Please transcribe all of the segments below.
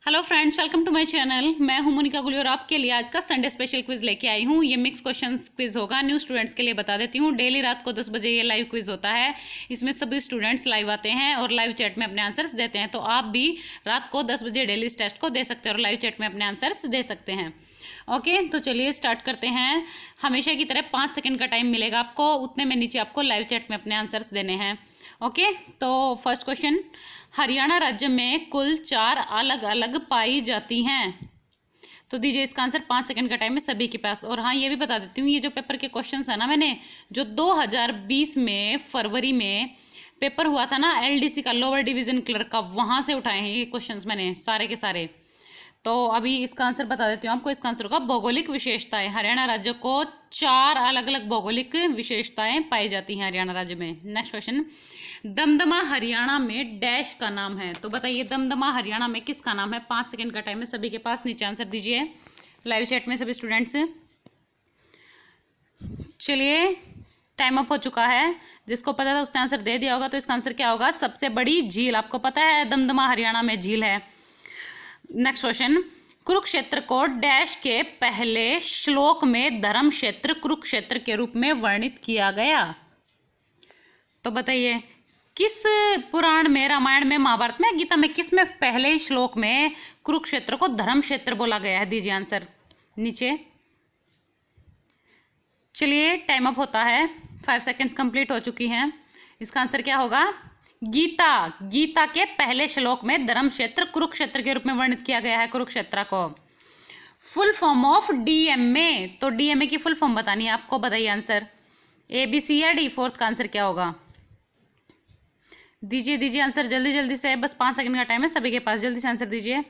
Hello friends, welcome to my channel. मैं हूं मोनिका गुली और आपके लिए आज का संडे स्पेशल क्विज लेके आई हूं। ये मिक्स क्वेश्चंस क्विज होगा। न्यू स्टूडेंट्स के लिए बता देती हूं, डेली रात को 10 बजे ये लाइव क्विज होता है। इसमें सभी स्टूडेंट्स लाइव आते हैं और लाइव चैट में अपने आंसर्स देते हैं। तो आप भी रात को 10 बजे डेली इस टेस्ट को दे सकते हैं और लाइव चैट में अपने आंसर्स दे सकते हैं। ओके, तो चलिए स्टार्ट करते हैं। हमेशा की तरह 5 सेकेंड का टाइम मिलेगा आपको, उतने में नीचे आपको लाइव चैट में अपने आंसर्स देने हैं। ओके, तो फर्स्ट क्वेश्चन, हरियाणा राज्य में कुल 4 अलग अलग पाई जाती हैं। तो दीजिए इसका आंसर। 5 सेकंड का टाइम है सभी के पास। और हाँ, ये भी बता देती हूँ, ये जो पेपर के क्वेश्चंस है ना, मैंने जो 2020 में फरवरी में पेपर हुआ था ना एलडीसी का, लोअर डिवीजन क्लर्क का, वहाँ से उठाए हैं ये क्वेश्चंस मैंने सारे के सारे। तो अभी इसका आंसर बता देती हूँ आपको। इसका आंसर होगा भौगोलिक विशेषताएं। हरियाणा राज्य को 4 अलग अलग भौगोलिक विशेषताएं पाई जाती हैं हरियाणा राज्य में। नेक्स्ट क्वेश्चन, दमदमा हरियाणा में डैश का नाम है। तो बताइए दमदमा हरियाणा में किसका नाम है। 5 सेकंड का टाइम है सभी के पास, नीचे आंसर दीजिए लाइव चैट में सभी स्टूडेंट्स। चलिए टाइम अप हो चुका है। जिसको पता था उसने आंसर दे दिया होगा। तो इसका आंसर क्या होगा, सबसे बड़ी झील। आपको पता है दमदमा हरियाणा में झील है। नेक्स्ट क्वेश्चन, कुरुक्षेत्र को डैश के पहले श्लोक में धर्म क्षेत्र कुरुक्षेत्र के रूप में वर्णित किया गया। तो बताइए किस पुराण में, रामायण में, महाभारत में, गीता में, किस में पहले श्लोक में कुरुक्षेत्र को धर्म क्षेत्र बोला गया है। दीजिए आंसर नीचे। चलिए टाइम अप होता है। 5 सेकेंड्स कंप्लीट हो चुकी हैं। इसका आंसर क्या होगा, गीता के पहले श्लोक में धर्म क्षेत्र कुरुक्षेत्र के रूप में वर्णित किया गया है कुरुक्षेत्र को। Full form of DMA. तो डीएमए की फुल फॉर्म बतानी है आपको। बताइए आंसर, ए बी सी या डी। फोर्थ का आंसर क्या होगा, दीजिए आंसर जल्दी जल्दी से। बस 5 सेकंड का टाइम है सभी के पास, जल्दी से आंसर दीजिए।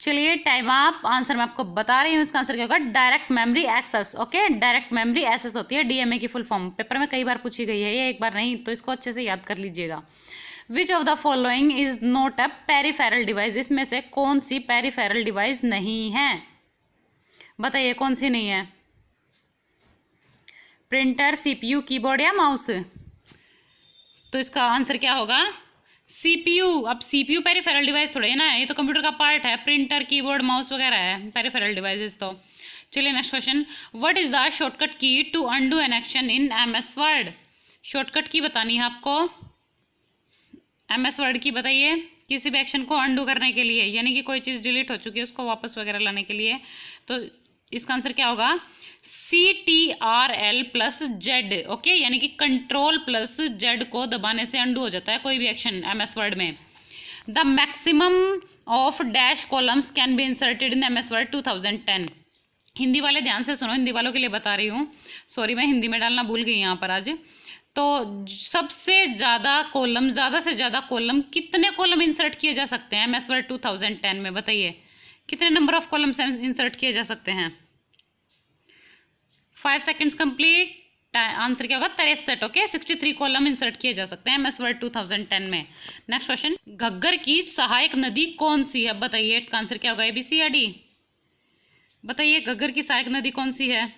चलिए टाइम आप। आंसर मैं आपको बता रही हूँ। इसका आंसर क्या होगा, direct memory access. Okay, direct memory access होती है डीएमए की फुल फॉर्म। पेपर में कई बार पूछी गई है ये, एक बार नहीं, तो इसको अच्छे से याद कर लीजिएगा। Which of the following is not a peripheral device. इसमें से कौन सी पेरिफेरल डिवाइस नहीं है। बताइए कौन सी नहीं है। प्रिंटर, सीपीयू, कीबोर्ड या माउस। तो इसका आंसर क्या होगा, सीपीयू। अब सीपीयू पेरिफेरल डिवाइस थोड़े है ना, ये तो कंप्यूटर का पार्ट है। प्रिंटर, कीबोर्ड, माउस वगैरह है पेरिफेरल डिवाइसेस। तो चलिए next question, what is the shortcut key to undo an action in MS Word. Shortcut key बतानी है आपको एमएस वर्ड की। बताइए किसी भी एक्शन को अनडू करने के लिए, यानी कि कोई चीज़ डिलीट हो चुकी है उसको वापस वगैरह लाने के लिए। तो इसका आंसर क्या होगा, CTRL प्लस जेड। ओके, यानी कि कंट्रोल प्लस जेड को दबाने से अंडू हो जाता है कोई भी एक्शन एमएस वर्ड में। The maximum of dash columns can be inserted in MS word 2010। Hindi वाले ध्यान से सुनो, हिंदी वालों के लिए बता रही हूँ। सॉरी, मैं हिंदी में डालना भूल गई यहाँ पर आज। तो सबसे ज़्यादा कॉलम, ज़्यादा से ज़्यादा कॉलम, कितने कॉलम इंसर्ट किए जा सकते हैं एमएस वर्ड 2010 में। बताइए कितने नंबर ऑफ कॉलम्स इंसर्ट किए जा सकते हैं। 5 सेकेंड्स कंप्लीट। आंसर क्या होगा, 63। ओके, 63 कॉलम इंसर्ट किए जा सकते हैं एमएस वर्ड 2010 में। नेक्स्ट क्वेश्चन, घग्गर की सहायक नदी कौन सी है। बताइए इसका आंसर क्या होगा, एबीसी या डी। बताइए घग्गर की सहायक नदी कौन सी है।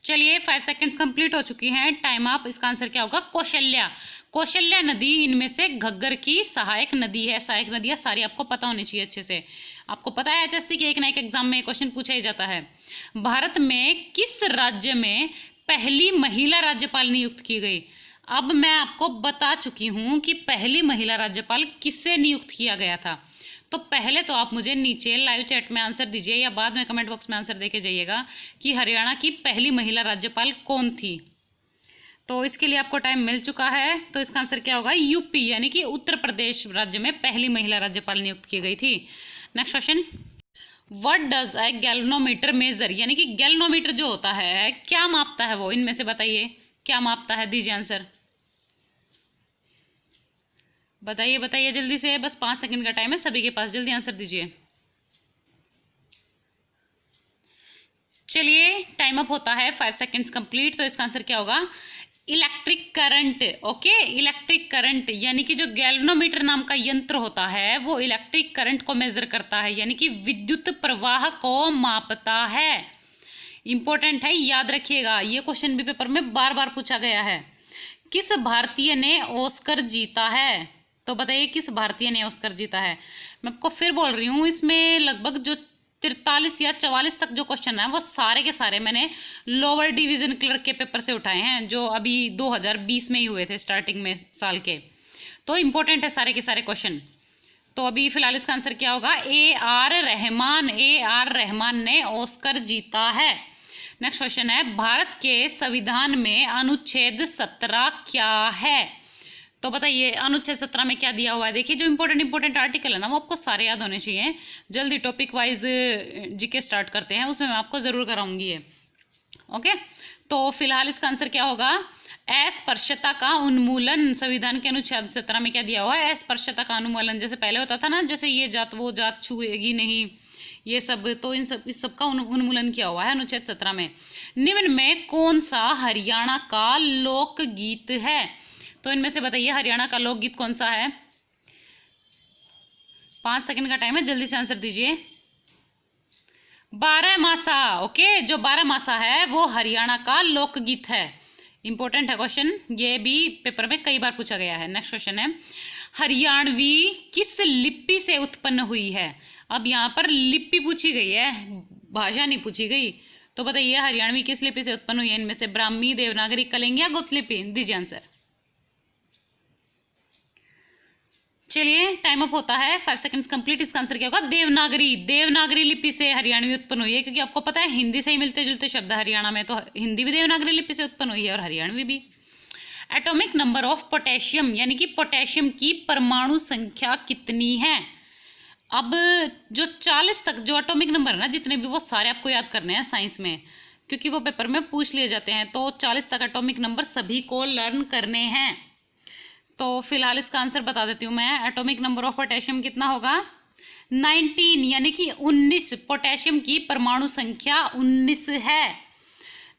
चलिए 5 सेकेंड्स कंप्लीट हो चुकी हैं, टाइम अप। इसका आंसर क्या होगा, कौशल्या। कौशल्या नदी इनमें से घग्गर की सहायक नदी है। सहायक नदियाँ सारी आपको पता होनी चाहिए अच्छे से। आपको पता है एचएससी के एक ना एक एग्जाम में क्वेश्चन पूछा ही जाता है। भारत में किस राज्य में पहली महिला राज्यपाल नियुक्त की गई। अब मैं आपको बता चुकी हूँ कि पहली महिला राज्यपाल किससे नियुक्त किया गया था। तो पहले तो आप मुझे नीचे लाइव चैट में आंसर दीजिए या बाद में कमेंट बॉक्स में आंसर देके जाइएगा कि हरियाणा की पहली महिला राज्यपाल कौन थी। तो इसके लिए आपको टाइम मिल चुका है। तो इसका आंसर क्या होगा, यूपी, यानी कि उत्तर प्रदेश राज्य में पहली महिला राज्यपाल नियुक्त की गई थी। Next question, what does a galvanometer measure. यानी कि गैल्वेनोमीटर जो होता है क्या मापता है वो, इनमें से बताइए क्या मापता है। दीजिए आंसर, बताइए जल्दी से। बस 5 सेकंड का टाइम है सभी के पास, जल्दी आंसर दीजिए। चलिए टाइम अप होता है। 5 सेकेंड्स कंप्लीट। तो इसका आंसर क्या होगा, electric current. Okay, electric current, यानी कि जो गैल्वेनोमीटर नाम का यंत्र होता है वो इलेक्ट्रिक करंट को मेजर करता है, यानी कि विद्युत प्रवाह को मापता है। इंपॉर्टेंट है, याद रखिएगा। ये क्वेश्चन भी पेपर में बार बार पूछा गया है। किस भारतीय ने ऑस्कर जीता है। तो बताइए किस भारतीय ने ऑस्कर जीता है। मैं आपको फिर बोल रही हूँ, इसमें लगभग जो 43 या 44 तक जो क्वेश्चन है वो सारे के सारे मैंने लोअर डिवीजन क्लर्क के पेपर से उठाए हैं, जो अभी 2020 में ही हुए थे, स्टार्टिंग में साल के। तो इम्पोर्टेंट है सारे के सारे क्वेश्चन। तो अभी फिलहाल इसका आंसर क्या होगा, ए आर रहमान ने ऑस्कर जीता है। नेक्स्ट क्वेश्चन है, भारत के संविधान में अनुच्छेद 17 क्या है। तो बताइए अनुच्छेद 17 में क्या दिया हुआ है। देखिए जो इंपॉर्टेंट आर्टिकल है ना वो आपको सारे याद होने चाहिए। जल्दी टॉपिक वाइज जीके स्टार्ट करते हैं, उसमें मैं आपको ज़रूर कराऊंगी ये। ओके, तो फिलहाल इसका आंसर क्या होगा, अस्पृश्यता का उन्मूलन। संविधान के अनुच्छेद 17 में क्या दिया हुआ है, अस्पृश्यता का उन्मूलन। जैसे पहले होता था ना, जैसे ये जात वो जात छुएगी नहीं, ये सब, तो इस सब का उन्मूलन किया हुआ है अनुच्छेद 17 में। निम्न में कौन सा हरियाणा का लोकगीत है। तो इनमें से बताइए हरियाणा का लोकगीत कौन सा है। 5 सेकंड का टाइम है, जल्दी से आंसर दीजिए। 12मासा। ओके, जो 12मासा है वो हरियाणा का लोकगीत है। इंपॉर्टेंट है क्वेश्चन, ये भी पेपर में कई बार पूछा गया है। नेक्स्ट क्वेश्चन है, हरियाणवी किस लिपि से उत्पन्न हुई है। अब यहाँ पर लिपि पूछी गई है, भाषा नहीं पूछी गई। तो बताइए हरियाणवी किस लिपि से उत्पन्न हुई है। इनमें से ब्राह्मी, देवनागरी, कलिंग या गुप्त लिपि। दीजिए आंसर। चलिए टाइम अप होता है, 5 सेकंड्स कंप्लीट। इसका आंसर क्या होगा, देवनागरी लिपि से हरियाणवी उत्पन्न हुई है, क्योंकि आपको पता है हिंदी से ही मिलते जुलते शब्द हरियाणा में, तो हिंदी भी देवनागरी लिपि से उत्पन्न हुई है और हरियाणवी भी। एटॉमिक नंबर ऑफ पोटेशियम, यानी कि पोटेशियम की परमाणु संख्या कितनी है। अब जो 40 तक जो एटॉमिक नंबर है ना, जितने भी, वो सारे आपको याद करने हैं साइंस में, क्योंकि वो पेपर में पूछ लिए जाते हैं। तो 40 तक एटॉमिक नंबर सभी को लर्न करने हैं। तो फिलहाल इसका आंसर बता देती हूँ मैं। एटॉमिक नंबर ऑफ पोटेशियम कितना होगा, 19, यानी कि 19। पोटेशियम की परमाणु संख्या 19 है।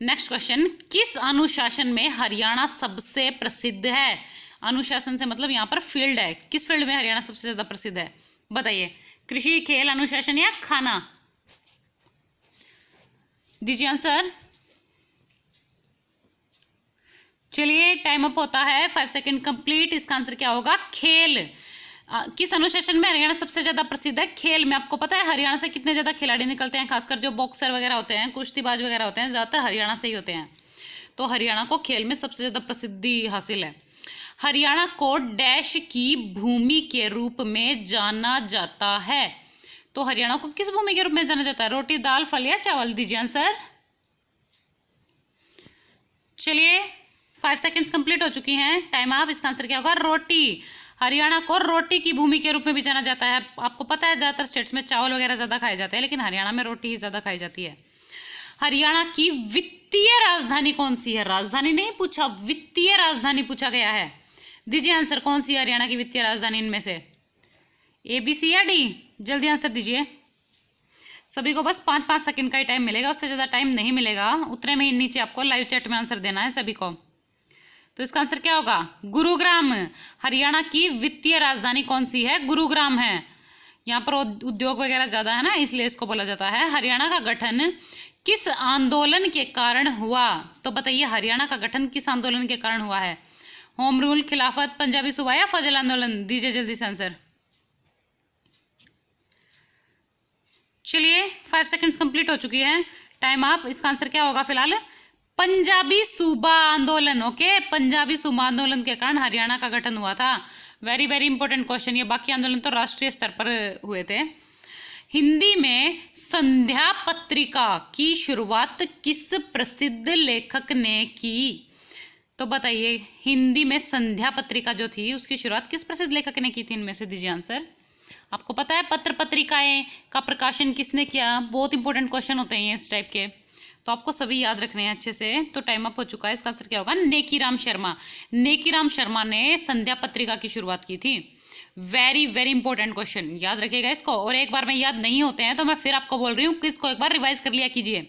नेक्स्ट क्वेश्चन, किस अनुशासन में हरियाणा सबसे प्रसिद्ध है। अनुशासन से मतलब यहाँ पर फील्ड है, किस फील्ड में हरियाणा सबसे ज्यादा प्रसिद्ध है। बताइए, कृषि, खेल, अनुशासन या खाना। दीजिए आंसर। चलिए टाइम अप होता है, 5 सेकंड कंप्लीट। इसका आंसर क्या होगा, खेल। किस अनुशासन में हरियाणा सबसे ज्यादा प्रसिद्ध है, खेल में। आपको पता है हरियाणा से कितने ज्यादा खिलाड़ी निकलते हैं, खासकर जो बॉक्सर वगैरह होते हैं, कुश्तीबाज वगैरह होते हैं, ज्यादातर हरियाणा से ही होते हैं। तो हरियाणा को खेल में सबसे ज्यादा प्रसिद्धि हासिल है। हरियाणा को डैश की भूमि के रूप में जाना जाता है। तो हरियाणा को किस भूमि के रूप में जाना जाता है, रोटी, दाल, फल या चावल। दीजिए आंसर। चलिए 5 सेकंड्स कंप्लीट हो चुकी हैं, टाइम आप। इसका आंसर क्या होगा, रोटी। हरियाणा को रोटी की भूमि के रूप में भी जाना जाता है। आपको पता है ज़्यादातर स्टेट्स में चावल वगैरह ज़्यादा खाए जाते हैं, लेकिन हरियाणा में रोटी ही ज़्यादा खाई जाती है। हरियाणा की वित्तीय राजधानी कौन सी है। राजधानी नहीं पूछा, वित्तीय राजधानी पूछा गया है। दीजिए आंसर, कौन सी है हरियाणा की वित्तीय राजधानी इनमें से, A, B, C या D। जल्दी आंसर दीजिए। सभी को बस 5-5 सेकंड का ही टाइम मिलेगा, उससे ज़्यादा टाइम नहीं मिलेगा। उतने में ही नीचे आपको लाइव चैट में आंसर देना है सभी को। तो इसका आंसर क्या होगा, गुरुग्राम। हरियाणा की वित्तीय राजधानी कौन सी है, गुरुग्राम है। यहाँ पर उद्योग वगैरह ज़्यादा है ना, इसलिए इसको बोला जाता है। हरियाणा का गठन किस आंदोलन के कारण हुआ। तो बताइए हरियाणा का गठन किस आंदोलन के कारण हुआ है। होम रूल, खिलाफत, पंजाबी सूबा या फजल आंदोलन। दीजिए जल्दी से आंसर। चलिए 5 सेकंड्स कंप्लीट हो चुकी है, टाइम आप। इसका आंसर क्या होगा फिलहाल, पंजाबी सूबा आंदोलन। ओके, पंजाबी सूबा आंदोलन के कारण हरियाणा का गठन हुआ था। Very very important question. ये बाकी आंदोलन तो राष्ट्रीय स्तर पर हुए थे। हिंदी में संध्या पत्रिका की शुरुआत किस प्रसिद्ध लेखक ने की। तो बताइए हिंदी में संध्या पत्रिका जो थी उसकी शुरुआत किस प्रसिद्ध लेखक ने की थी। इनमें से दीजिए आंसर। आपको पता है पत्र पत्रिकाएं का प्रकाशन किसने किया। बहुत इंपॉर्टेंट क्वेश्चन होते हैं इस टाइप के, तो आपको सभी याद रखने हैं अच्छे से। तो टाइम अप हो चुका है, इसका आंसर क्या होगा, नेकीराम शर्मा। नेकीराम शर्मा ने संध्या पत्रिका की शुरुआत की थी। वेरी वेरी इंपॉर्टेंट क्वेश्चन, याद रखिएगा इसको। और एक बार में याद नहीं होते हैं तो मैं फिर आपको बोल रही हूँ कि इसको एक बार रिवाइज कर लिया कीजिए।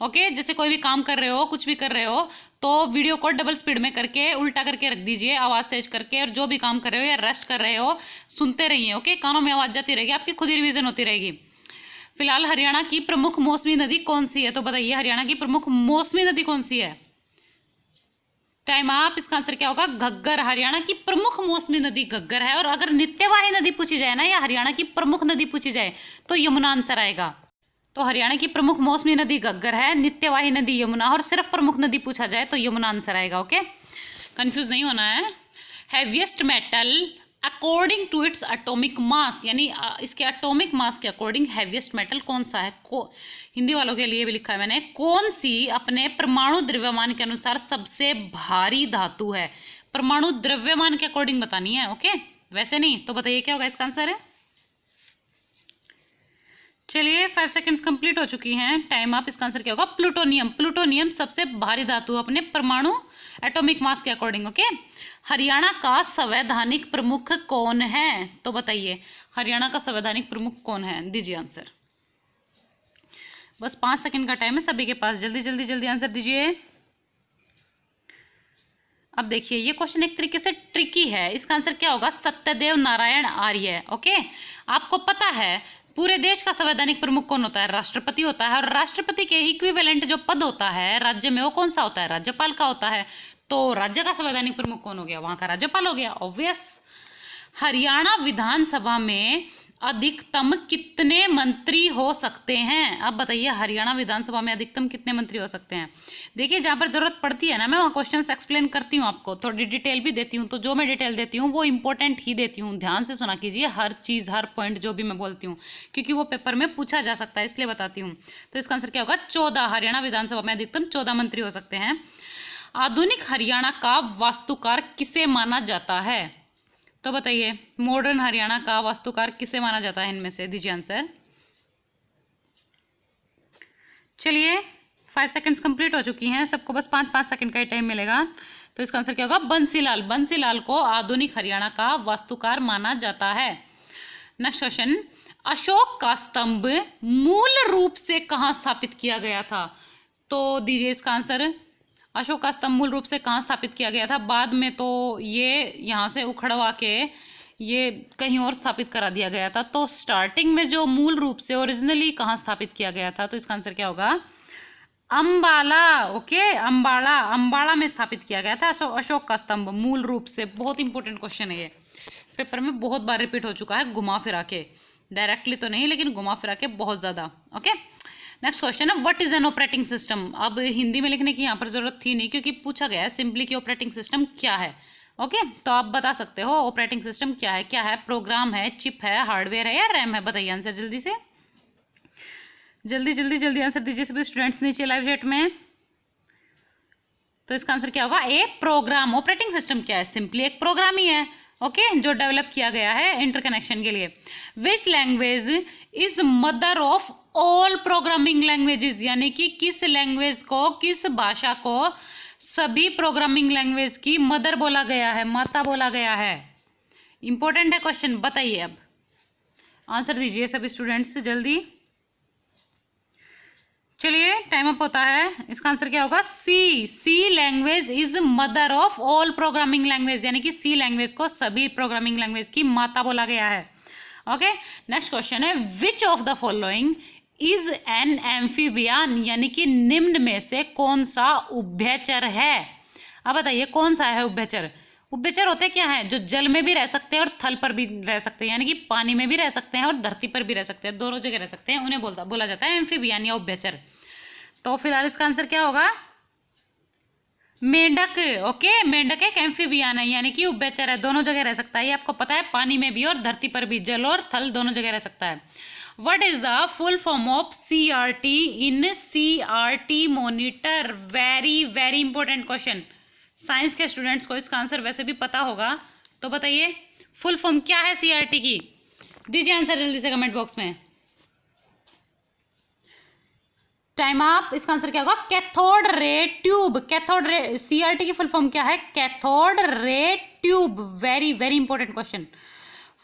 ओके, जैसे कोई भी काम कर रहे हो, कुछ भी कर रहे हो, तो वीडियो को डबल स्पीड में करके उल्टा करके रख दीजिए, आवाज़ तेज करके। और जो भी काम कर रहे हो या रेस्ट कर रहे हो, सुनते रहिए। ओके, कानों में आवाज़ जाती रहेगी, आपकी खुद ही रिवीजन होती रहेगी। फिलहाल हरियाणा की प्रमुख मौसमी नदी कौन सी है। तो बताइए हरियाणा की प्रमुख मौसमी नदी कौन सी है। टाइम आप, इसका आंसर क्या होगा? घग्गर। हरियाणा की प्रमुख मौसमी नदी घग्गर है। और अगर नित्यवाही नदी पूछी जाए ना, या हरियाणा की प्रमुख नदी पूछी जाए, तो यमुना आंसर आएगा। तो हरियाणा की प्रमुख मौसमी नदी घग्गर है, नित्यवाही नदी यमुना, और सिर्फ प्रमुख नदी पूछा जाए तो यमुना आंसर आएगा। ओके, कंफ्यूज नहीं होना है। Heaviest metal according to its atomic mass, यानी इसके एटॉमिक मास के अकॉर्डिंग हैवीएस्ट मेटल कौन सा है? हिंदी वालों के लिए भी लिखा है मैंने। कौन सी अपने परमाणु द्रव्यमान के अनुसार सबसे भारी धातु है? परमाणु द्रव्यमान के अकॉर्डिंग बतानी है। ओके, वैसे नहीं। तो बताइए क्या होगा इसका आंसर है? चलिए 5 सेकंड्स कंप्लीट हो चुकी हैं। टाइम आप, इसका आंसर क्या होगा? प्लूटोनियम। प्लूटोनियम सबसे भारी धातु अपने परमाणु एटॉमिक मास के अकॉर्डिंग। ओके, हरियाणा का संवैधानिक प्रमुख कौन है? तो बताइए हरियाणा का संवैधानिक प्रमुख कौन है? दीजिए आंसर। बस 5 सेकंड का टाइम है सभी के पास, जल्दी जल्दी जल्दी आंसर दीजिए। अब देखिए ये क्वेश्चन एक तरीके से ट्रिकी है। इसका आंसर क्या होगा? सत्यदेव नारायण आर्य। ओके, आपको पता है पूरे देश का संवैधानिक प्रमुख कौन होता है? राष्ट्रपति होता है। और राष्ट्रपति के इक्विवेलेंट जो पद होता है राज्य में, वो कौन सा होता है? राज्यपाल का होता है। तो राज्य का संवैधानिक प्रमुख कौन हो गया? वहां का राज्यपाल हो गया, ऑब्वियस। हरियाणा विधानसभा में अधिकतम कितने मंत्री हो सकते हैं? अब बताइए हरियाणा विधानसभा में अधिकतम कितने मंत्री हो सकते हैं? देखिए जहाँ पर जरूरत पड़ती है ना, मैं वहाँ क्वेश्चंस एक्सप्लेन करती हूँ, आपको थोड़ी डिटेल भी देती हूँ। तो जो मैं डिटेल देती हूँ वो इंपॉर्टेंट ही देती हूँ, ध्यान से सुना कीजिए हर चीज़, हर पॉइंट जो भी मैं बोलती हूँ, क्योंकि वो पेपर में पूछा जा सकता है, इसलिए बताती हूँ। तो इसका आंसर क्या होगा? 14। हरियाणा विधानसभा में अधिकतम 14 मंत्री हो सकते हैं। आधुनिक हरियाणा का वास्तुकार किसे माना जाता है? तो बताइए मॉडर्न हरियाणा का वास्तुकार किसे माना जाता है इनमें से? दीजिए आंसर। चलिए 5 सेकंड्स कंप्लीट हो चुकी हैं, सबको बस 5-5 सेकंड का ही टाइम मिलेगा। तो इसका आंसर क्या होगा? बंसीलाल। बंसीलाल को आधुनिक हरियाणा का वास्तुकार माना जाता है। नेक्स्ट क्वेश्चन, अशोक का स्तंभ मूल रूप से कहाँ स्थापित किया गया था? तो दीजिए इसका आंसर। अशोक का स्तंभ मूल रूप से कहाँ स्थापित किया गया था? बाद में तो ये यहाँ से उखड़वा के ये कहीं और स्थापित करा दिया गया था। तो स्टार्टिंग में जो मूल रूप से ओरिजिनली कहाँ स्थापित किया गया था? तो इसका आंसर क्या होगा? अंबाला। ओके, अंबाला। अंबाला में स्थापित किया गया था अशोक का स्तंभ मूल रूप से। बहुत इंपॉर्टेंट क्वेश्चन है ये, पेपर में बहुत बार रिपीट हो चुका है, घुमा फिरा के, डायरेक्टली तो नहीं लेकिन घुमा फिरा के बहुत ज़्यादा। ओके, नेक्स्ट क्वेश्चन है what is an operating system. अब हिंदी में लिखने की यहाँ पर जरूरत थी नहीं, क्योंकि पूछा गया है सिंपली कि ऑपरेटिंग सिस्टम क्या है। ओके, तो आप बता सकते हो ऑपरेटिंग सिस्टम क्या है। क्या है? प्रोग्राम है, चिप है, हार्डवेयर है, या रैम है? बताइए आंसर जल्दी से, जल्दी जल्दी जल्दी आंसर दीजिए सभी स्टूडेंट्स नीचे लाइव चैट में। तो इसका आंसर क्या होगा? ए प्रोग्राम। ऑपरेटिंग सिस्टम क्या है? सिंपली एक प्रोग्राम ही है। ओके, जो डेवलप किया गया है इंटरकनेक्शन के लिए। Which language is mother of all programming languages, यानी कि किस लैंग्वेज को, किस भाषा को सभी प्रोग्रामिंग लैंग्वेज की मदर बोला गया है, माता बोला गया है? इंपॉर्टेंट है क्वेश्चन, बताइए अब आंसर दीजिए सभी स्टूडेंट्स जल्दी। चलिए टाइम अप होता है। इसका आंसर क्या होगा? C. C language is mother of all programming language, यानी कि सी लैंग्वेज को सभी प्रोग्रामिंग लैंग्वेज की माता बोला गया है। ओके, नेक्स्ट क्वेश्चन है which of the following is an amphibian, यानी कि निम्न में से कौन सा उभयचर है? अब बताइए कौन सा है उभयचर? उभयचर होते क्या है? जो जल में भी रह सकते हैं और थल पर भी रह सकते हैं, यानी कि पानी में भी रह सकते हैं और धरती पर भी रह सकते हैं, दोनों जगह रह सकते हैं, उन्हें बोला जाता है एम्फीबियन या उभयचर। तो फिलहाल इसका आंसर क्या होगा? मेंढक। ओके, मेंढक एक एम्फीबियन है, यानी कि उभयचर है, दोनों जगह रह सकता है। ये आपको पता है, पानी में भी और धरती पर भी, जल और थल दोनों जगह रह सकता है। What is the full form of CRT in CRT monitor? Very very important question, science के स्टूडेंट्स को इसका आंसर वैसे भी पता होगा। तो बताइए फुल फॉर्म क्या है CRT की? दीजिए आंसर जल्दी से कमेंट बॉक्स में। Time up. इसका आंसर क्या होगा? Cathode ray tube. Cathode ray, CRT की फुल फॉर्म क्या है? Cathode ray tube. Very very important question.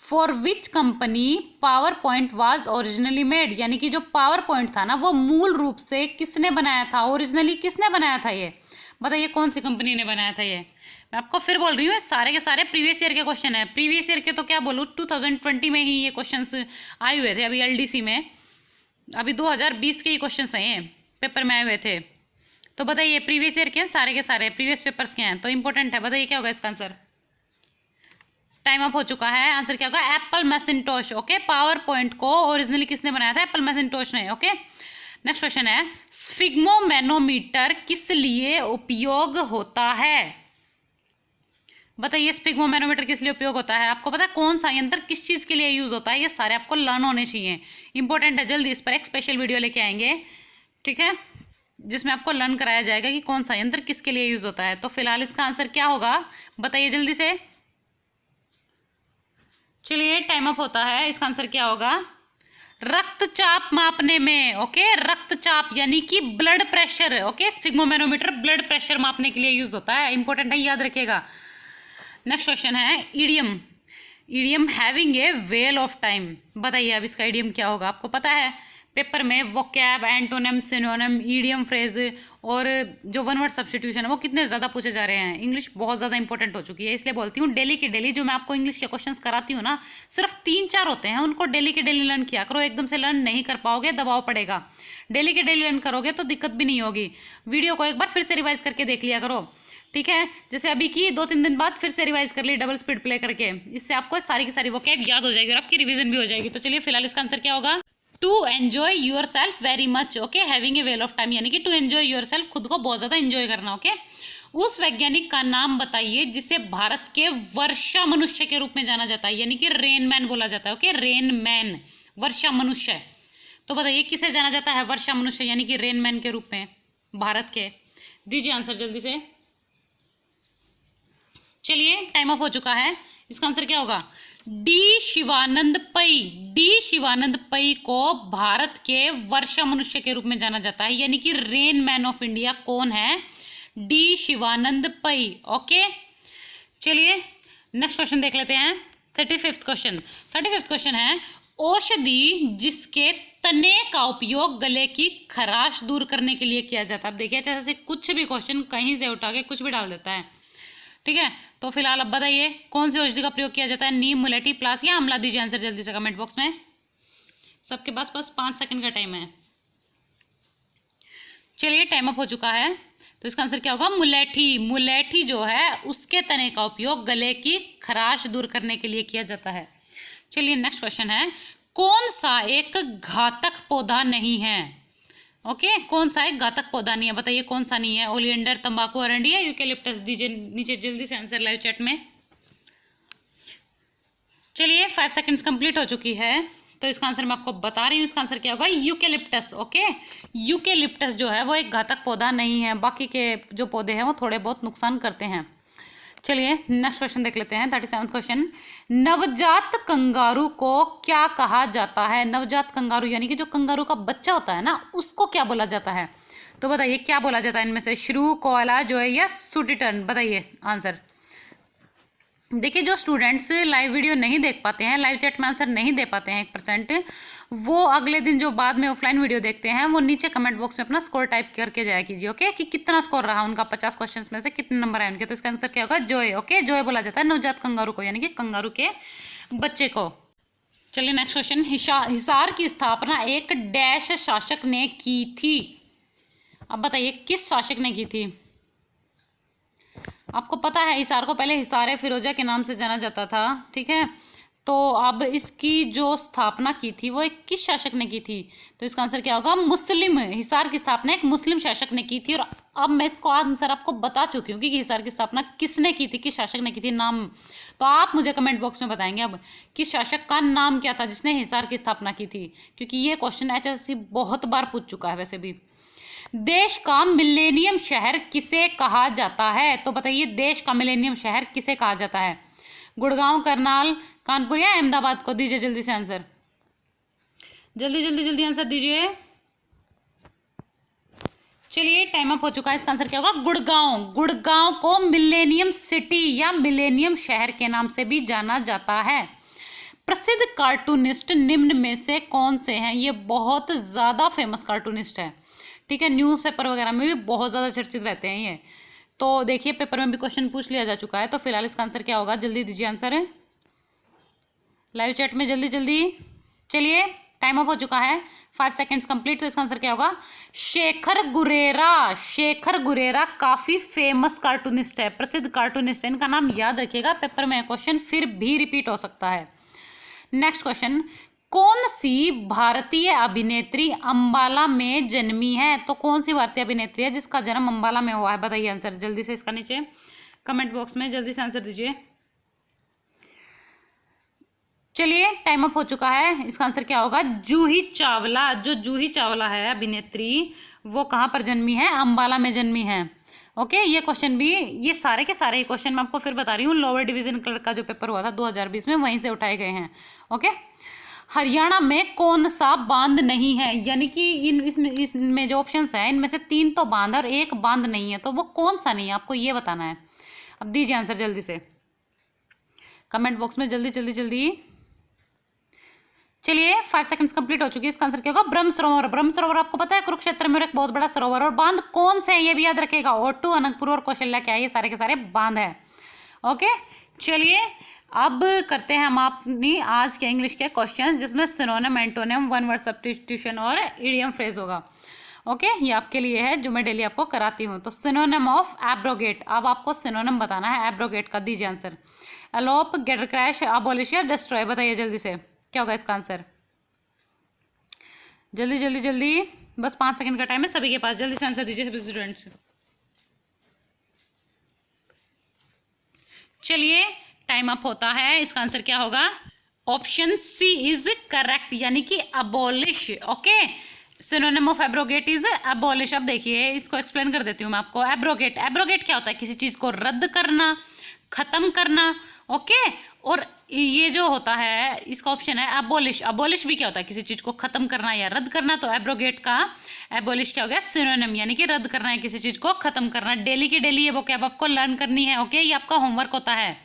For which company power point was originally made, यानी कि जो पावर पॉइंट था ना वो मूल रूप से किसने बनाया था? ओरिजिनली किसने बनाया था? ये बताइए कौन सी कंपनी ने बनाया था? ये मैं आपको फिर बोल रही हूँ, सारे के सारे प्रीवियस ईयर के क्वेश्चन है। प्रीवियस ईयर के तो क्या बोलूँ, 2020 में ही ये क्वेश्चंस आए हुए थे, अभी LDC में, अभी 2020 के ही क्वेश्चन हैं, पेपर में आए हुए थे। तो बताइए प्रीवियस ईयर के हैं, सारे के सारे प्रीवियस पेपर्स के हैं, तो इंपॉर्टेंट है। बताइए क्या होगा इसका आंसर। टाइम अप हो चुका है। आंसर क्या होगा, Apple Macintosh. Okay, power point को ओरिजिनली किसने बनाया था, एप्पल मैकिंटोश ने। ओके, नेक्स्ट क्वेश्चन है, स्फिग्मोमैनोमीटर किस लिए उपयोग होता है। बताइए स्फिग्मोमैनोमीटर किस लिए उपयोग होता है। आपको पता है कौन सा यंत्र किस चीज़ के लिए यूज़ होता है, ये सारे आपको लर्न होने चाहिए, इंपॉर्टेंट है। जल्दी इस पर एक स्पेशल वीडियो लेके आएंगे, ठीक है, जिसमें आपको लर्न कराया जाएगा कि कौन सा यंत्र किसके लिए यूज़ होता है। तो फिलहाल इसका आंसर क्या होगा, बताइए जल्दी से। चलिए टाइम अप होता है। इसका आंसर क्या होगा, रक्तचाप मापने में। ओके, रक्तचाप यानी कि blood pressure. Okay, sphygmomanometer blood pressure मापने के लिए यूज़ होता है, इंपॉर्टेंट है, याद रखिएगा। नेक्स्ट क्वेश्चन है, idiom. Idiom having a whale of time. बताइए अब इसका ईडियम क्या होगा। आपको पता है पेपर में vocab, antonym, synonym, idiom phrase और जो वन वर्ड सब्स्टिट्यूशन है वो कितने ज़्यादा पूछे जा रहे हैं। इंग्लिश बहुत ज़्यादा इंपॉर्टेंट हो चुकी है, इसलिए बोलती हूँ डेली की डेली जो मैं आपको इंग्लिश के क्वेश्चंस कराती हूँ ना, सिर्फ 3-4 होते हैं, उनको डेली के डेली लर्न किया करो। एकदम से लर्न नहीं कर पाओगे, दबाव पड़ेगा। डेली के डेली लर्न करोगे तो दिक्कत भी नहीं होगी। वीडियो को एक बार फिर से रिवाइज करके देख लिया करो, ठीक है। जैसे अभी की 2-3 दिन बाद फिर से रिवाइज कर ली डबल स्पीड प्ले करके, इससे आपको सारी की सारी वोकैब याद हो जाएगी और आपकी रिवीजन भी हो जाएगी। तो चलिए फिलहाल इसका आंसर क्या होगा, to enjoy yourself very much. Okay, having a whale of time यानी कि टू एन्जॉय योर सेल्फ, खुद को बहुत ज़्यादा एंजॉय करना। ओके, उस वैज्ञानिक का नाम बताइए जिसे भारत के वर्षा मनुष्य के रूप में जाना जाता है, यानी कि रेन मैन बोला जाता है। ओके, रेन मैन, वर्षा मनुष्य। तो बताइए किसे जाना जाता है वर्षा मनुष्य यानी कि रेन मैन के रूप में भारत के। दीजिए आंसर जल्दी से। चलिए टाइम अप हो चुका है। इसका आंसर क्या होगा, डी शिवानंद पै। डी शिवानंद पै को भारत के वर्षा मनुष्य के रूप में जाना जाता है, यानी कि रेन मैन ऑफ इंडिया कौन है, डी शिवानंद पै। ओके, चलिए नेक्स्ट क्वेश्चन देख लेते हैं। 35th क्वेश्चन है, औषधि जिसके तने का उपयोग गले की खराश दूर करने के लिए किया जाता है। अब देखिए जैसे कुछ भी क्वेश्चन कहीं से उठा के कुछ भी डाल देता है, ठीक है। तो फिलहाल अब बताइए कौन सी औषधि का प्रयोग किया जाता है, नीम, मुलेठी, प्लास या आंवला। दीजिए आंसर जल्दी से कमेंट बॉक्स में, सबके पास 5 सेकंड का टाइम है। चलिए टाइम अप हो चुका है। तो इसका आंसर क्या होगा, मुलेठी। मुलेठी जो है उसके तने का उपयोग गले की खराश दूर करने के लिए किया जाता है। चलिए नेक्स्ट क्वेश्चन है, कौन सा एक घातक पौधा नहीं है। ओके, कौन सा एक घातक पौधा नहीं है, बताइए कौन सा नहीं है। ओलियंडर, तंबाकू, अरंडी या यूकेलिप्टस। दीजिए नीचे जल्दी से आंसर लाइव चैट में। चलिए 5 सेकंड्स कंप्लीट हो चुकी है, तो इसका आंसर मैं आपको बता रही हूँ। इसका आंसर क्या होगा, यूकेलिप्टस। ओके, यूकेलिप्टस जो है वो एक घातक पौधा नहीं है, बाकी के जो पौधे हैं वो थोड़े बहुत नुकसान करते हैं। चलिए नेक्स्ट क्वेश्चन देख लेते हैं। 37th क्वेश्चन, नवजात कंगारू को क्या कहा जाता है। नवजात कंगारू यानी कि जो कंगारू का बच्चा होता है ना, उसको क्या बोला जाता है। तो बताइए क्या बोला जाता है इनमें से, श्रू, कोयला, जोय या सूटिटर्न। बताइए आंसर। देखिए जो स्टूडेंट्स लाइव वीडियो नहीं देख पाते हैं, लाइव चैट में आंसर नहीं दे पाते हैं 1%, वो अगले दिन जो बाद में ऑफलाइन वीडियो देखते हैं वो नीचे कमेंट बॉक्स में अपना स्कोर टाइप करके जाया कीजिए। ओके, कि कितना स्कोर रहा उनका 50 क्वेश्चंस में से कितने नंबर आए उनके। तो इसका आंसर क्या होगा, जोय। ओके, जोय बोला जाता है नवजात कंगारू को, यानी कि कंगारू के बच्चे को। चलिए नेक्स्ट क्वेश्चन, हिसार की स्थापना एक डैश शासक ने की थी। अब बताइए किस शासक ने की थी। आपको पता है हिसार को पहले हिसार फिरोजा के नाम से जाना जाता था, ठीक है। तो अब इसकी जो स्थापना की थी वो एक किस शासक ने की थी। तो इसका आंसर क्या होगा, मुस्लिम। हिसार की स्थापना एक मुस्लिम शासक ने की थी। और अब मैं इसको आंसर आपको बता चुकी हूँ कि हिसार की स्थापना किसने की थी, किस शासक ने की थी, नाम। तो आप मुझे कमेंट बॉक्स में बताएंगे अब किस शासक का नाम क्या था जिसने हिसार की स्थापना की थी, क्योंकि ये क्वेश्चन HSC बहुत बार पूछ चुका है वैसे भी। देश का मिलेनियम शहर किसे कहा जाता है। तो बताइए देश का मिलेनियम शहर किसे कहा जाता है, गुड़गांव, करनाल, कानपुर या अहमदाबाद को। दीजिए जल्दी से आंसर, जल्दी जल्दी जल्दी आंसर दीजिए। चलिए टाइम अप हो चुका है। इसका आंसर क्या होगा, गुड़गांव। गुड़गांव को मिलेनियम सिटी या मिलेनियम शहर के नाम से भी जाना जाता है। प्रसिद्ध कार्टूनिस्ट निम्न में से कौन से हैं। ये बहुत ज़्यादा फेमस कार्टूनिस्ट है, ठीक है। न्यूज़पेपर वगैरह में भी बहुत ज़्यादा चर्चित रहते हैं ये। तो देखिए पेपर में भी क्वेश्चन पूछ लिया जा चुका है। तो फिलहाल इसका आंसर क्या होगा, जल्दी दीजिए आंसर लाइव चैट में, जल्दी जल्दी। चलिए टाइम अप हो चुका है, 5 सेकेंड्स कंप्लीट। तो इसका आंसर क्या होगा? शेखर गुरेरा। शेखर गुरेरा काफ़ी फेमस कार्टूनिस्ट है, प्रसिद्ध कार्टूनिस्ट है। इनका नाम याद रखिएगा, पेपर में क्वेश्चन फिर भी रिपीट हो सकता है। नेक्स्ट क्वेश्चन, कौन सी भारतीय अभिनेत्री अंबाला में जन्मी है? तो कौन सी भारतीय अभिनेत्री है जिसका जन्म अंबाला में हुआ है? बताइए आंसर जल्दी से, इसका नीचे कमेंट बॉक्स में जल्दी से आंसर दीजिए। चलिए टाइम अप हो चुका है, इसका आंसर क्या होगा? जूही चावला। जो जूही चावला है अभिनेत्री, वो कहाँ पर जन्मी है? अंबाला में जन्मी है। ओके, ये क्वेश्चन भी, ये सारे के सारे क्वेश्चन मैं आपको फिर बता रही हूँ, लोअर डिवीजन क्लर्क का जो पेपर हुआ था 2020 में, वहीं से उठाए गए हैं। ओके, हरियाणा में कौन सा बांध नहीं है? यानी कि इसमें जो ऑप्शंस हैं, इनमें से 3 तो बांध और 1 बांध नहीं है, तो वो कौन सा नहीं है, आपको ये बताना है। अब दीजिए आंसर जल्दी से कमेंट बॉक्स में, जल्दी जल्दी जल्दी। चलिए 5 सेकंड्स कंप्लीट हो चुकी है, इसका आंसर क्या होगा? ब्रह्म सरोवर। ब्रह्म सरोवर आपको पता है कुरुक्षेत्र में एक बहुत बड़ा सरोवर। और बांध कौन से हैं ये भी याद रखिएगा, ओटू, अनंतपुर और कौशल्या, क्या है? ये सारे के सारे बांध है। ओके, चलिए अब करते हैं हम अपनी आज के इंग्लिश के क्वेश्चंस, जिसमें synonym, antonym, one word substitution और इडियम फ्रेज होगा। ओके, ये आपके लिए है जो मैं डेली आपको कराती हूँ। तो सिनोनिम ऑफ एब्रोगेट, अब आपको सिनोनिम बताना है एब्रोगेट का। दीजिए answer. Elope, gatecrash, abolish या डिस्ट्रॉय, बताइए जल्दी से क्या होगा इसका आंसर? जल्दी जल्दी जल्दी, बस 5 सेकंड का टाइम है सभी के पास, जल्दी से आंसर दीजिए सभी स्टूडेंट्स। चलिए टाइम अप होता है, इसका आंसर क्या होगा? ऑप्शन सी इज करेक्ट, यानी कि abolish. Okay, synonym of abrogate is abolish. अब देखिए इसको एक्सप्लेन कर देती हूँ मैं आपको। एब्रोगेट, एब्रोगेट क्या होता है? किसी चीज को रद्द करना, खत्म करना। ओके, और ये जो होता है, इसका ऑप्शन है अबॉलिश। अबॉलिश भी क्या होता है? किसी चीज को खत्म करना या रद्द करना। तो एब्रोगेट का एबॉलिश क्या हो गया? सिनोनिम, यानी कि रद्द करना है, किसी चीज को खत्म करना। डेली की डेली ये वो क्या आपको लर्न करनी है। ओके, ये आपका होमवर्क होता है।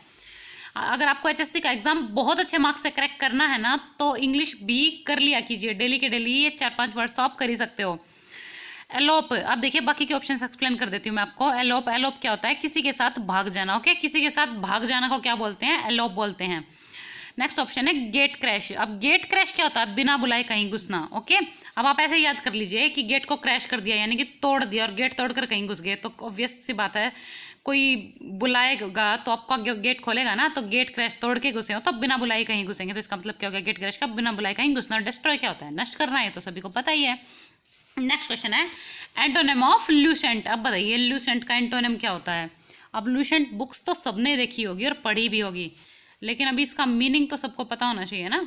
अगर आपको एचएससी का एग्जाम बहुत अच्छे मार्क्स से क्रैक करना है ना, तो इंग्लिश भी कर लिया कीजिए डेली के डेली, ये 4-5 वर्ड्स तो आप कर ही सकते हो। एलोप, अब देखिए बाकी के ऑप्शंस एक्सप्लेन कर देती हूँ मैं आपको। एलोप, एलोप क्या होता है? किसी के साथ भाग जाना। ओके, किसी के साथ भाग जाना को क्या बोलते हैं? एलोप बोलते हैं। नेक्स्ट ऑप्शन है गेट क्रैश। अब गेट क्रैश क्या होता है? बिना बुलाए कहीं घुसना। ओके, अब आप ऐसे याद कर लीजिए कि गेट को क्रैश कर दिया, यानी कि तोड़ दिया, और गेट तोड़कर कहीं घुस गए, तो ऑब्वियस सी बात है कोई बुलाएगा तो आपका गेट खोलेगा ना। तो गेट क्रैश, तोड़ के घुसे हो तो बिना बुलाए कहीं घुसेंगे, तो इसका मतलब क्या हो गया? गेट क्रैश का बिना बुलाए कहीं घुसना। डिस्ट्रॉय क्या होता है? नष्ट करना है, तो सभी को पता ही है। नेक्स्ट क्वेश्चन है एंटोनिम ऑफ ल्यूसेंट। अब बताइए ल्यूसेंट का एंटोनिम क्या होता है? अब ल्यूसेंट बुक्स तो सबने देखी होगी और पढ़ी भी होगी, लेकिन अभी इसका मीनिंग तो सबको पता होना चाहिए ना।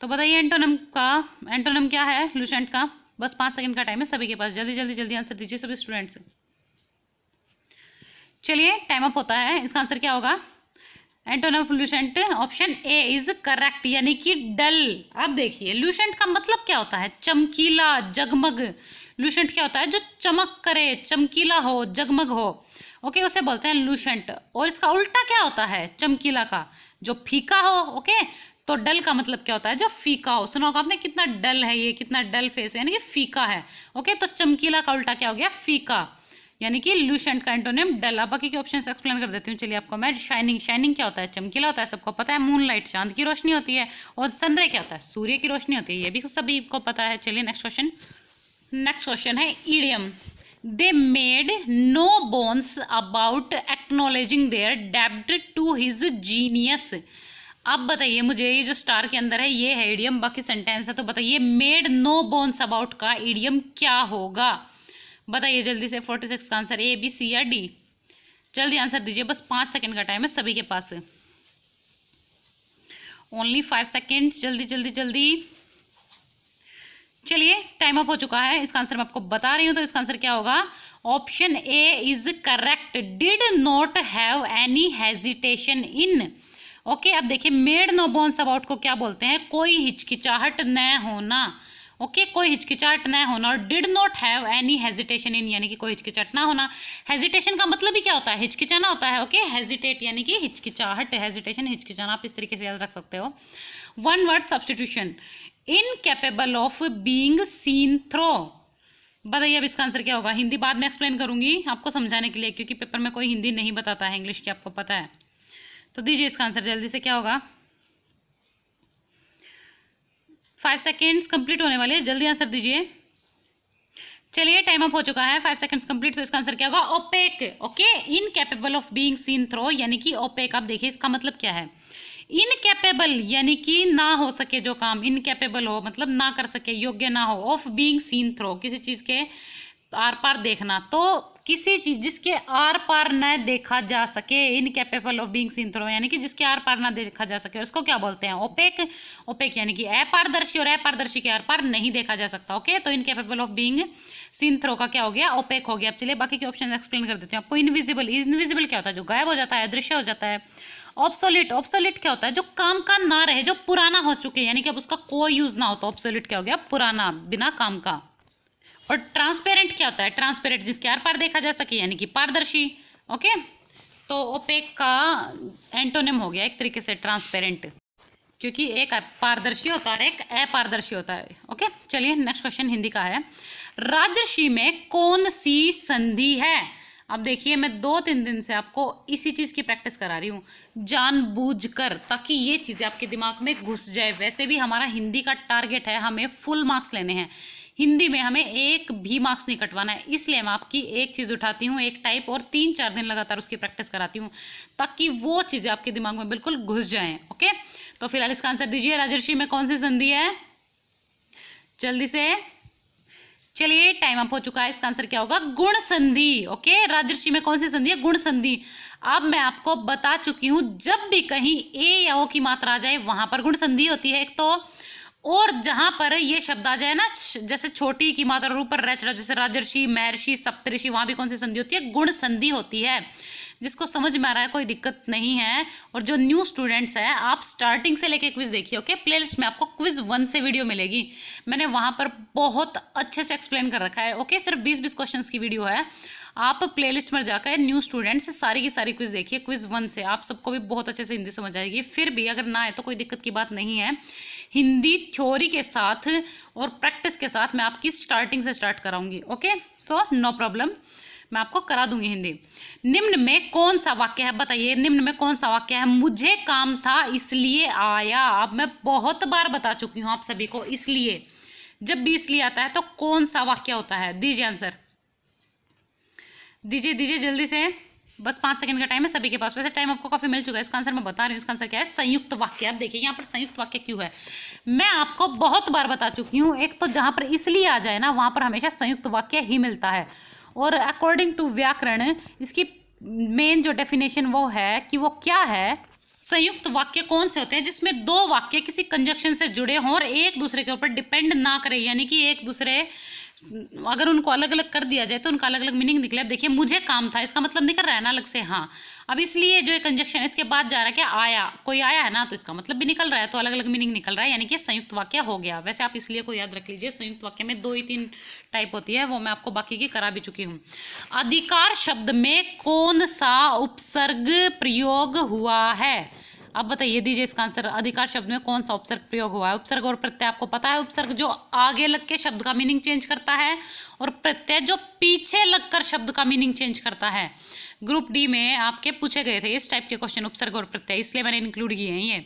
तो बताइए एंटोनिम क्या है ल्यूसेंट का? बस 5 सेकंड का टाइम है सभी के पास, जल्दी जल्दी जल्दी आंसर दीजिए सभी स्टूडेंट्स। चलिए टाइम अप होता है, इसका आंसर क्या होगा? Antonym of Lucent option A is correct, यानी कि डल। अब देखिए ल्यूसेंट का मतलब क्या होता है? चमकीला, जगमग। ल्यूसेंट क्या होता है? जो चमक करे, चमकीला हो, जगमग हो। ओके, उसे बोलते हैं ल्यूसेंट। और इसका उल्टा क्या होता है चमकीला का? जो फीका हो। ओके, तो डल का मतलब क्या होता है? जो फीका हो। सुना होगा आपने, कितना डल है ये, कितना डल फेस है, यानी कि फीका है। ओके, तो चमकीला का उल्टा क्या हो गया? फीका, यानी कि ल्यूसेंट का एंटोनिम डल। अब बाकी के ऑप्शंस एक्सप्लेन कर देती हूँ चलिए आपको मैं। शाइनिंग, शाइनिंग क्या होता है? चमकीला होता है, सबको पता है। मूनलाइट, चांद की रोशनी होती है। और सनरे क्या होता है? सूर्य की रोशनी होती है, ये भी सभी को पता है। चलिए नेक्स्ट क्वेश्चन। नेक्स्ट क्वेश्चन है idiom. They made no bones about acknowledging their डेब्ट टू हिज जीनियस। अब बताइए मुझे, ये जो स्टार के अंदर है ये है ईडियम, बाकी सेंटेंस है। तो बताइए मेड नो बोन्स अबाउट का ईडियम क्या होगा? बताइए जल्दी से। 46 का आंसर ए, बी, सी या डी? जल्दी आंसर दीजिए, बस 5 सेकंड का टाइम है सभी के पास, ओनली 5 सेकेंड, जल्दी जल्दी जल्दी। चलिए टाइम अप हो चुका है, इसका आंसर मैं आपको बता रही हूँ। तो इसका आंसर क्या होगा? Option A is correct, did not have any hesitation in. Okay, अब देखिए मेड नो बोन्स अबाउट को क्या बोलते हैं? कोई हिचकिचाहट न होना। ओके, कोई हिचकिचाहट न होना। और did not have any hesitation in, यानी कि कोई हिचकिचाहट ना होना। हेजिटेशन का मतलब ही क्या होता है? हिचकिचाना होता है। ओके, हेजिटेट यानी कि हिचकिचाहट, हेजिटेशन हिचकिचाना, आप इस तरीके से याद रख सकते हो। One word substitution, incapable of being seen throw. बताइए अब इसका आंसर क्या होगा? हिंदी बाद में एक्सप्लेन करूंगी आपको समझाने के लिए, क्योंकि पेपर में कोई हिंदी नहीं बताता है इंग्लिश की, आपको पता है। तो दीजिए इसका आंसर जल्दी से, क्या होगा? 5 सेकेंड्स कंप्लीट होने वाले हैं, जल्दी आंसर दीजिए। चलिए टाइम अप हो चुका है, 5 सेकंड्स कंप्लीट। तो इसका आंसर क्या होगा? Opaque. Okay, incapable of being seen through, यानी कि ओपेक। आप देखिए इसका मतलब क्या है। इनकैपेबल यानी कि ना हो सके जो काम, इनकैपेबल हो मतलब ना कर सके, योग्य ना हो, ऑफ बीइंग सीन थ्रू, किसी चीज़ के आर पार देखना। तो किसी चीज जिसके आर पार न देखा जा सके, incapable of being seen through, यानी कि जिसके आर पार ना देखा जा सके, उसको क्या बोलते हैं? ओपेक। ओपेक यानी कि अपारदर्शी, और अपारदर्शी के आर पार नहीं देखा जा सकता। ओके, तो incapable of being seen throw का क्या हो गया? ओपेक हो गया। अब चलिए बाकी के ऑप्शन एक्सप्लेन कर देते हैं आपको। इनविजिबल, इनविजिबल क्या होता है? जो गायब हो जाता है, अदृश्य हो जाता है। ऑब्सोलिट, ऑब्सोलिट क्या होता है? जो काम का ना रहे, जो पुराना हो चुके, यानी कि अब उसका कोई यूज ना हो, तो ऑब्सोलिट क्या हो गया? पुराना, बिना काम का। और ट्रांसपेरेंट क्या होता है? ट्रांसपेरेंट जिसके आर पार देखा जा सके, यानी कि पारदर्शी। ओके, तो ओपेक का एंटोनिम हो गया एक तरीके से ट्रांसपेरेंट, क्योंकि एक पारदर्शी होता है, एक अपारदर्शी होता है। ओके, चलिए नेक्स्ट क्वेश्चन हिंदी का है। राजर्षि में कौन सी संधि है? अब देखिए मैं 2-3 दिन से आपको इसी चीज़ की प्रैक्टिस करा रही हूँ जानबूझकर, ताकि ये चीज़ें आपके दिमाग में घुस जाए। वैसे भी हमारा हिंदी का टारगेट है, हमें फुल मार्क्स लेने हैं हिंदी में, हमें एक भी मार्क्स नहीं कटवाना है। इसलिए मैं आपकी एक चीज़ उठाती हूँ, एक टाइप, और 3-4 दिन लगातार उसकी प्रैक्टिस कराती हूँ, ताकि वो चीज़ें आपके दिमाग में बिल्कुल घुस जाएं। ओके, तो फिलहाल इसका आंसर दीजिए। राजर्षि में कौन सी संधि है? जल्दी से, चलिए टाइम अप हो चुका है। इसका आंसर क्या होगा? गुण संधि। ओके, राजर्षि में कौन सी संधि है? गुण संधि। अब मैं आपको बता चुकी हूँ, जब भी कहीं ए या ओ की मात्रा आ जाए वहां पर गुण संधि होती है एक तो, और जहां पर ये शब्द आ जाए ना, जैसे छोटी की मात्रा ऊपर रह चढ़ा, जैसे राजर्षि, महर्षि, सप्तऋषि, वहां भी कौन सी संधि होती है? गुण संधि होती है। जिसको समझ में आ रहा है कोई दिक्कत नहीं है। और जो न्यू स्टूडेंट्स हैं, आप स्टार्टिंग से लेके क्विज देखिए। ओके, प्लेलिस्ट में आपको क्विज 1 से वीडियो मिलेगी, मैंने वहां पर बहुत अच्छे से एक्सप्लेन कर रखा है। ओके, सिर्फ 20-20 क्वेश्चंस की वीडियो है। आप प्लेलिस्ट में जाकर न्यू स्टूडेंट्स सारी की सारी क्विज देखिए, क्विज 1 से आप सबको भी बहुत अच्छे से हिंदी समझ आएगी। फिर भी अगर ना आए तो कोई दिक्कत की बात नहीं है, हिंदी थ्योरी के साथ और प्रैक्टिस के साथ मैं आपकी स्टार्टिंग से स्टार्ट कराऊंगी। ओके, सो नो प्रॉब्लम, मैं आपको करा दूंगी हिंदी। निम्न में कौन सा वाक्य है? बताइए, निम्न में कौन सा वाक्य है? मुझे काम था इसलिए आया। अब मैं बहुत बार बता चुकी हूँ आप सभी को, इसलिए जब भी इसलिए आता है तो कौन सा वाक्य होता है? दीजिए आंसर, दीजिए दीजिए जल्दी से, बस 5 सेकंड का टाइम है सभी के पास। वैसे टाइम आपको काफी मिल चुका है। इसका आंसर मैं बता रही हूँ, इसका आंसर क्या है? संयुक्त वाक्य। आप देखिए यहाँ पर संयुक्त वाक्य क्यों है, मैं आपको बहुत बार बता चुकी हूँ। एक तो जहाँ पर इसलिए आ जाए ना, वहाँ पर हमेशा संयुक्त वाक्य ही मिलता है। और अकॉर्डिंग टू व्याकरण इसकी मेन जो डेफिनेशन वो है कि वो क्या है, संयुक्त वाक्य कौन से होते हैं? जिसमें 2 वाक्य किसी कंजक्शन से जुड़े हों और एक दूसरे के ऊपर डिपेंड ना करें, यानी कि एक दूसरे, अगर उनको अलग अलग कर दिया जाए तो उनका अलग अलग मीनिंग निकले। अब देखिए, मुझे काम था, इसका मतलब निकल रहा है ना अलग से। हाँ, अब इसलिए जो कंजक्शन है इसके बाद जा रहा है क्या? आया, कोई आया है ना, तो इसका मतलब भी निकल रहा है, तो अलग अलग मीनिंग निकल रहा है, यानी कि संयुक्त वाक्य हो गया। वैसे आप इसलिए को याद रख लीजिए, संयुक्त वाक्य में 2 ही 3 टाइप होती है, वो मैं आपको बाकी की करा भी चुकी हूँ। अधिकार शब्द में कौन सा उपसर्ग प्रयोग हुआ है? अब बताइए, दीजिए इसका आंसर। अधिकार शब्द में कौन सा उपसर्ग प्रयोग हुआ है? उपसर्ग और प्रत्यय आपको पता है। उपसर्ग जो आगे लग के शब्द का मीनिंग चेंज करता है, और प्रत्यय जो पीछे लगकर शब्द का मीनिंग चेंज करता है। ग्रुप डी में आपके पूछे गए थे इस टाइप के क्वेश्चन, उपसर्ग और प्रत्यय, इसलिए मैंने इंक्लूड किए हैं ये।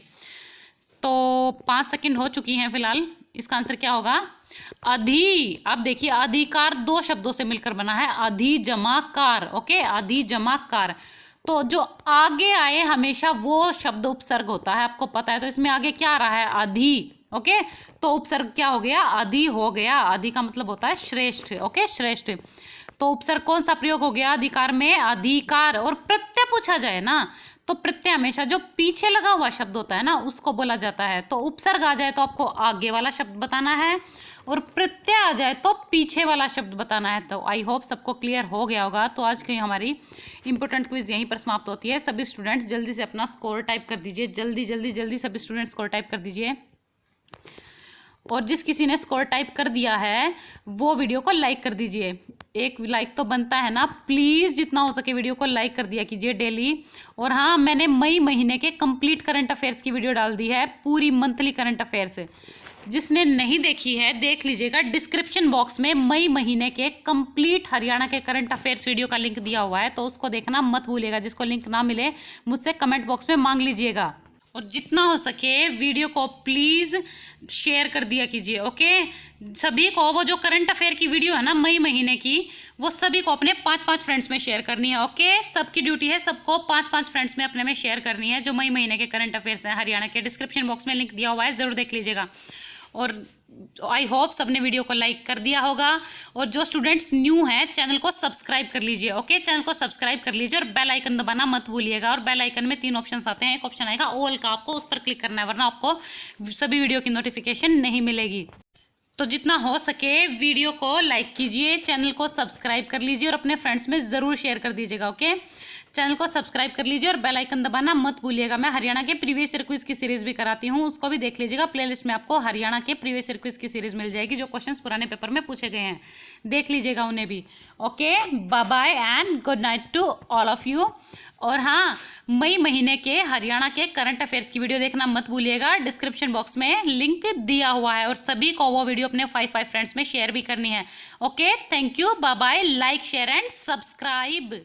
तो 5 सेकंड हो चुकी हैं फिलहाल। इसका आंसर क्या होगा? अधि। अब देखिए, अधिकार 2 शब्दों से मिलकर बना है, अधि जमा कार। ओके, अधि जमा कार। तो जो आगे आए हमेशा वो शब्द उपसर्ग होता है, आपको पता है। तो इसमें आगे क्या आ रहा है? अधि। ओके, तो उपसर्ग क्या हो गया? अधि हो गया। अधि का मतलब होता है श्रेष्ठ। ओके, श्रेष्ठ। तो उपसर्ग कौन सा प्रयोग हो गया? अधिकार में अधिकार। और प्रत्यय पूछा जाए ना, तो प्रत्यय हमेशा जो पीछे लगा हुआ शब्द होता है ना, उसको बोला जाता है। तो उपसर्ग आ जाए तो आपको आगे वाला शब्द बताना है, और प्रत्यय आ जाए तो पीछे वाला शब्द बताना है। तो आई होप सबको क्लियर हो गया होगा। तो आज की हमारी इंपॉर्टेंट क्विज यहीं पर समाप्त होती है। सभी स्टूडेंट्स जल्दी से अपना स्कोर टाइप कर दीजिए, जल्दी जल्दी जल्दी सभी स्टूडेंट स्कोर टाइप कर दीजिए। और जिस किसी ने स्कोर टाइप कर दिया है वो वीडियो को लाइक कर दीजिए। एक लाइक तो बनता है ना, प्लीज़ जितना हो सके वीडियो को लाइक कर दिया कीजिए डेली। और हाँ, मैंने मई महीने के कंप्लीट करंट अफेयर्स की वीडियो डाल दी है, पूरी मंथली करंट अफेयर्स। जिसने नहीं देखी है देख लीजिएगा, डिस्क्रिप्शन बॉक्स में मई महीने के कंप्लीट हरियाणा के करंट अफेयर्स वीडियो का लिंक दिया हुआ है, तो उसको देखना मत भूलिएगा। जिसको लिंक ना मिले मुझसे कमेंट बॉक्स में मांग लीजिएगा। और जितना हो सके वीडियो को प्लीज़ शेयर कर दिया कीजिए। ओके, सभी को वो जो करंट अफेयर की वीडियो है ना मई महीने की, वो सभी को अपने 5-5 फ्रेंड्स में शेयर करनी है। ओके, सबकी ड्यूटी है, सबको 5-5 फ्रेंड्स में अपने में शेयर करनी है। जो मई महीने के करंट अफेयर्स हैं हरियाणा के, डिस्क्रिप्शन बॉक्स में लिंक दिया हुआ है, ज़रूर देख लीजिएगा। और आई होप सबने वीडियो को लाइक कर दिया होगा। और जो स्टूडेंट्स न्यू हैं चैनल को सब्सक्राइब कर लीजिए। ओके, चैनल को सब्सक्राइब कर लीजिए और बेल आइकन दबाना मत भूलिएगा। और बेल आइकन में 3 ऑप्शंस आते हैं, एक ऑप्शन आएगा ऑल का, आपको उस पर क्लिक करना है, वरना आपको सभी वीडियो की नोटिफिकेशन नहीं मिलेगी। तो जितना हो सके वीडियो को लाइक कीजिए, चैनल को सब्सक्राइब कर लीजिए और अपने फ्रेंड्स में ज़रूर शेयर कर दीजिएगा। ओके, चैनल को सब्सक्राइब कर लीजिए और बेल आइकन दबाना मत भूलिएगा। मैं हरियाणा के प्रीवियस ईयर क्विज की सीरीज़ भी कराती हूँ, उसको भी देख लीजिएगा। प्लेलिस्ट में आपको हरियाणा के प्रीवियस ईयर क्विज की सीरीज़ मिल जाएगी, जो क्वेश्चंस पुराने पेपर में पूछे गए हैं, देख लीजिएगा उन्हें भी। Okay, bye bye and good night to all of you. और हाँ, मई महीने के हरियाणा के करंट अफेयर्स की वीडियो देखना मत भूलिएगा, डिस्क्रिप्शन बॉक्स में लिंक दिया हुआ है और सभी को वो वीडियो अपने 5 फ्रेंड्स में शेयर भी करनी है। Okay, thank you, bye bye, like share and subscribe.